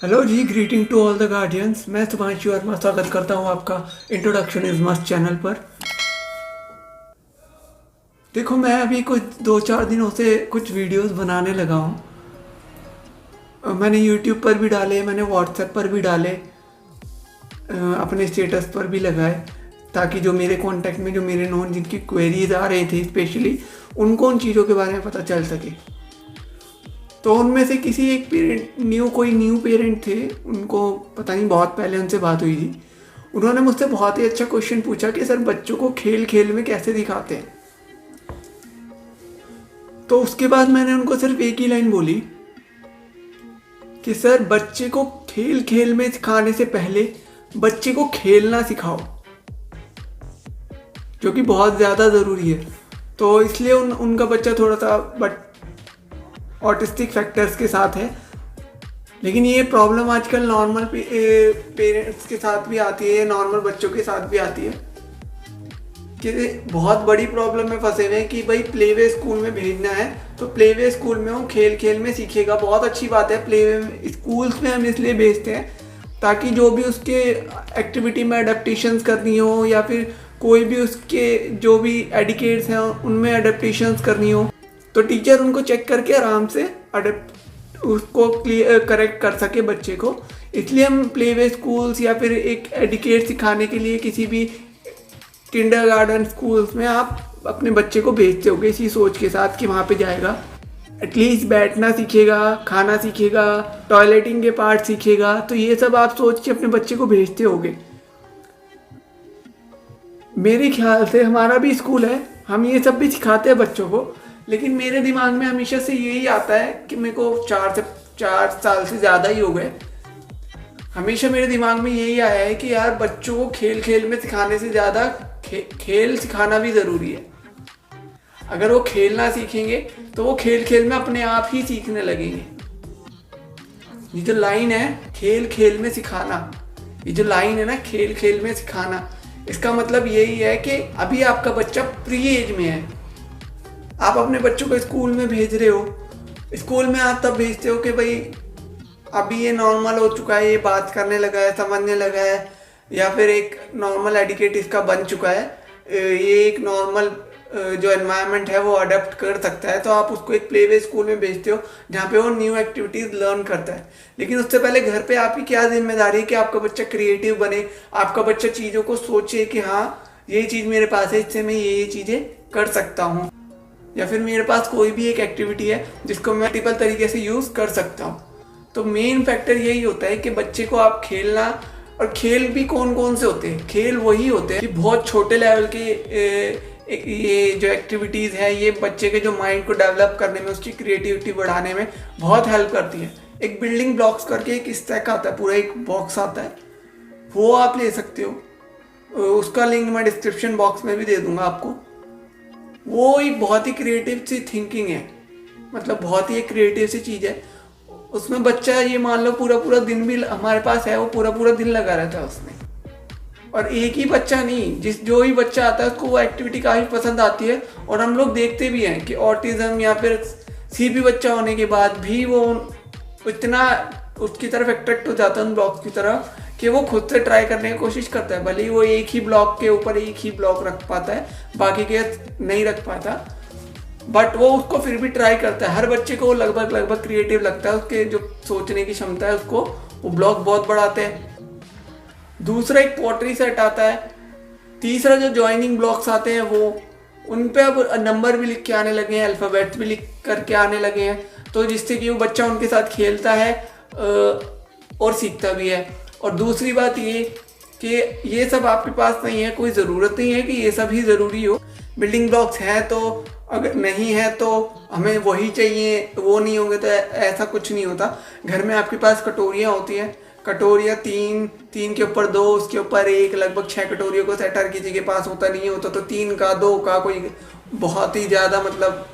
Hello जी, greeting to all the guardians. मैं सुभांशु वर्मा स्वागत करता हूँ आपका इंट्रोडक्शन इज मस्ट चैनल पर। देखो, मैं अभी कुछ 2-4 दिनों से कुछ वीडियोस बनाने लगा हूँ। मैंने यूट्यूब पर भी डाले, मैंने व्हाट्सएप पर भी डाले, अपने स्टेटस पर भी लगाए, ताकि जो मेरे कांटेक्ट में, जो मेरे नोन जिनकी क्वेरीज आ रही थी स्पेशली, उनको उन चीज़ों के बारे में पता चल सके। तो उनमें से किसी एक पेरेंट, कोई न्यू पेरेंट थे, उनको पता नहीं, बहुत पहले उनसे बात हुई थी। उन्होंने मुझसे बहुत ही अच्छा क्वेश्चन पूछा कि सर, बच्चों को खेल खेल में कैसे दिखाते हैं। तो उसके बाद मैंने उनको सिर्फ एक ही लाइन बोली कि सर, बच्चे को खेल खेल में सिखाने से पहले बच्चे को खेलना सिखाओ, जो कि बहुत ज़्यादा ज़रूरी है। तो इसलिए उनका बच्चा थोड़ा सा बट ऑटिस्टिक फैक्टर्स के साथ है। लेकिन ये प्रॉब्लम आजकल नॉर्मल पेरेंट्स के साथ भी आती है, नॉर्मल बच्चों के साथ भी आती है कि बहुत बड़ी प्रॉब्लम में फंसे हुए हैं कि भाई प्लेवे स्कूल में भेजना है तो प्लेवे स्कूल में वो खेल खेल में सीखेगा। बहुत अच्छी बात है, प्लेवे स्कूल्स में हम इसलिए भेजते हैं ताकि जो भी उसके एक्टिविटी में अडेप्टेशंस करनी हो, या फिर कोई भी उसके जो भी एडिकेट्स हैं उनमें अडेप्टेशंस करनी हो, तो टीचर उनको चेक करके आराम से उसको करेक्ट कर सके बच्चे को। इसलिए हम प्लेवे स्कूल्स या फिर एक एडिकेट सिखाने के लिए किसी भी किंडरगार्टन स्कूल्स में आप अपने बच्चे को भेजते होगे इसी सोच के साथ कि वहाँ पे जाएगा, एटलीस्ट बैठना सीखेगा, खाना सीखेगा, टॉयलेटिंग के पार्ट सीखेगा। तो ये सब आप सोच के अपने बच्चे को भेजते होगे। मेरे ख्याल से हमारा भी स्कूल है, हम ये सब भी सिखाते हैं बच्चों को। लेकिन मेरे दिमाग में हमेशा से यही आता है कि मेरे को 4 साल से ज़्यादा ही हो गए, हमेशा मेरे दिमाग में यही आया है कि यार, बच्चों को खेल खेल में सिखाने से ज़्यादा खेल सिखाना भी ज़रूरी है। अगर वो खेलना सीखेंगे तो वो खेल खेल में अपने आप ही सीखने लगेंगे। ये जो लाइन है खेल खेल में सिखाना, ये जो लाइन है ना खेल खेल में सिखाना, इसका मतलब यही है कि अभी आपका बच्चा प्री एज में है। आप अपने बच्चों को स्कूल में भेज रहे हो, स्कूल में आप तब भेजते हो कि भाई अभी ये नॉर्मल हो चुका है, ये बात करने लगा है, समझने लगा है, या फिर एक नॉर्मल एडिकेट इसका बन चुका है, ये एक नॉर्मल जो एनवायरनमेंट है वो अडेप्ट कर सकता है। तो आप उसको एक प्लेवे स्कूल में भेजते हो जहाँ पे वो न्यू एक्टिविटीज़ लर्न करता है। लेकिन उससे पहले घर पे आपकी क्या जिम्मेदारी है कि आपका बच्चा क्रिएटिव बने, आपका बच्चा चीज़ों को सोचे कि हाँ, ये चीज़ मेरे पास है, इससे मैं ये चीज़ें कर सकता हूँ, या फिर मेरे पास कोई भी एक एक्टिविटी है जिसको मैं मल्टीपल तरीके से यूज़ कर सकता हूँ। तो मेन फैक्टर यही होता है कि बच्चे को आप खेलना, और खेल भी कौन कौन से होते हैं, खेल वही होते हैं कि बहुत छोटे लेवल के ये जो एक्टिविटीज़ है, ये बच्चे के जो माइंड को डेवलप करने में, उसकी क्रिएटिविटी बढ़ाने में बहुत हेल्प करती है। एक बिल्डिंग ब्लॉक्स करके एक स्टैक आता है, पूरा एक बॉक्स आता है, वो आप ले सकते हो। उसका लिंक मैं डिस्क्रिप्शन बॉक्स में भी दे दूंगा आपको। वो एक बहुत ही क्रिएटिव सी थिंकिंग है, मतलब बहुत ही एक क्रिएटिव सी चीज़ है। उसमें बच्चा, ये मान लो पूरा पूरा दिन भी हमारे पास है, वो पूरा पूरा दिन लगा रहता है उसमें। और एक ही बच्चा नहीं, जो ही बच्चा आता है उसको वो एक्टिविटी काफ़ी पसंद आती है। और हम लोग देखते भी हैं कि ऑटिज्म या फिर सीपी बच्चा होने के बाद भी वो इतना उसकी तरफ अट्रैक्ट हो जाता है, उन ब्लॉक्स की तरफ, कि वो खुद से ट्राई करने की कोशिश करता है। भले ही वो एक ही ब्लॉक के ऊपर एक ही ब्लॉक रख पाता है, बाकी के नहीं रख पाता, बट वो उसको फिर भी ट्राई करता है। हर बच्चे को लगभग क्रिएटिव लगता है, उसके जो सोचने की क्षमता है उसको वो ब्लॉक बहुत बढ़ाते हैं। दूसरा एक पॉटरी सेट आता है। तीसरा जो ज्वाइनिंग ब्लॉक्स आते हैं, वो उन पे अब नंबर भी लिख के आने लगे हैं, अल्फ़ाबेट्स भी लिख करके आने लगे हैं, तो जिससे कि वो बच्चा उनके साथ खेलता है और सीखता भी है। और दूसरी बात ये कि ये सब आपके पास नहीं है, कोई ज़रूरत नहीं है कि ये सब ही ज़रूरी हो। बिल्डिंग ब्लॉक्स हैं तो, अगर नहीं है तो हमें वही चाहिए, वो नहीं होंगे तो ऐसा कुछ नहीं होता। घर में आपके पास कटोरियाँ होती हैं, कटोरियाँ तीन के ऊपर 2, उसके ऊपर 1, लगभग 6 कटोरियों को सेट हर किसी के पास होता नहीं होता, तो 3 का 2 का कोई बहुत ही ज़्यादा, मतलब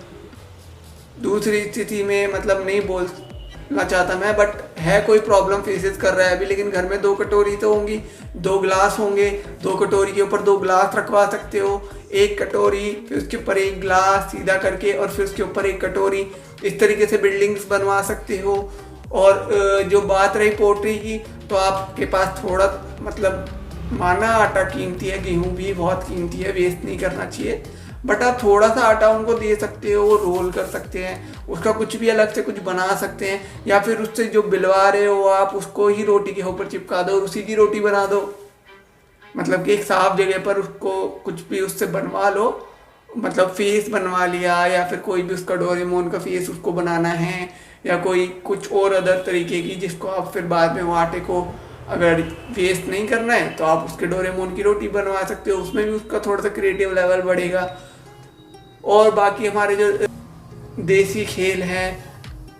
दूसरी स्थिति में, मतलब नहीं बोलना चाहता मैं, बट है कोई प्रॉब्लम फेसेस कर रहा है अभी। लेकिन घर में 2 कटोरी तो होंगी, 2 ग्लास होंगे, 2 कटोरी के ऊपर 2 ग्लास रखवा सकते हो, 1 कटोरी, फिर उसके ऊपर 1 ग्लास सीधा करके, और फिर उसके ऊपर 1 कटोरी, इस तरीके से बिल्डिंग्स बनवा सकते हो। और जो बात रही पोल्ट्री की, तो आपके पास थोड़ा मतलब माना आटा कीमती है, गेहूं भी बहुत कीमती है, वेस्ट नहीं करना चाहिए, बट आप थोड़ा सा आटा उनको दे सकते हो, वो रोल कर सकते हैं, उसका कुछ भी अलग से कुछ बना सकते हैं, या फिर उससे जो बिलवा रहे हो आप उसको ही रोटी के ऊपर चिपका दो और उसी की रोटी बना दो। मतलब कि एक साफ जगह पर उसको कुछ भी उससे बनवा लो, मतलब फेस बनवा लिया, या फिर कोई भी उसका डोरेमोन का फेस उसको बनाना है, या कोई कुछ और अदर तरीके की जिसको आप फिर बाद में वो आटे को अगर वेस्ट नहीं करना है तो आप उसके डोरेमोन की रोटी बनवा सकते हो, उसमें भी उसका थोड़ा सा क्रिएटिव लेवल बढ़ेगा। और बाकी हमारे जो देसी खेल हैं,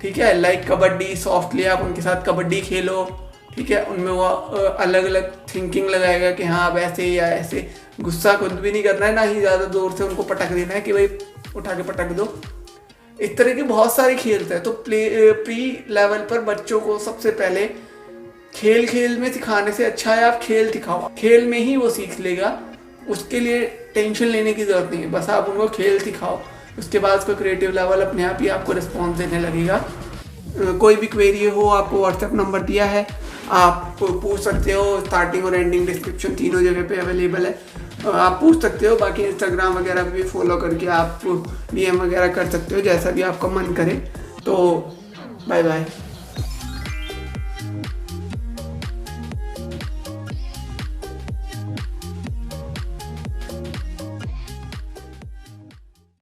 ठीक है, लाइक कबड्डी, सॉफ्टली आप उनके साथ कबड्डी खेलो, ठीक है, उनमें वो अलग अलग थिंकिंग लगाएगा कि हाँ अब ऐसे या ऐसे, गुस्सा खुद भी नहीं करना है, ना ही ज़्यादा जोर से उनको पटक देना है कि भाई उठा के पटक दो। इस तरह के बहुत सारे खेल थे। तो प्री लेवल पर बच्चों को सबसे पहले खेल खेल में सिखाने से अच्छा है आप खेल सिखाओ, खेल में ही वो सीख लेगा, उसके लिए टेंशन लेने की जरूरत नहीं है, बस आप उनको खेल सिखाओ, उसके बाद उसका क्रिएटिव लेवल अपने आप ही आपको रिस्पॉन्स देने लगेगा। कोई भी क्वेरी हो, आपको व्हाट्सएप नंबर दिया है, आप पूछ सकते हो, स्टार्टिंग और एंडिंग डिस्क्रिप्शन तीनों जगह पे अवेलेबल है, आप पूछ सकते हो। बाकी इंस्टाग्राम वगैरह भी फॉलो करके आप डीएम वगैरह कर सकते हो, जैसा भी आपका मन करे। तो बाय बाय।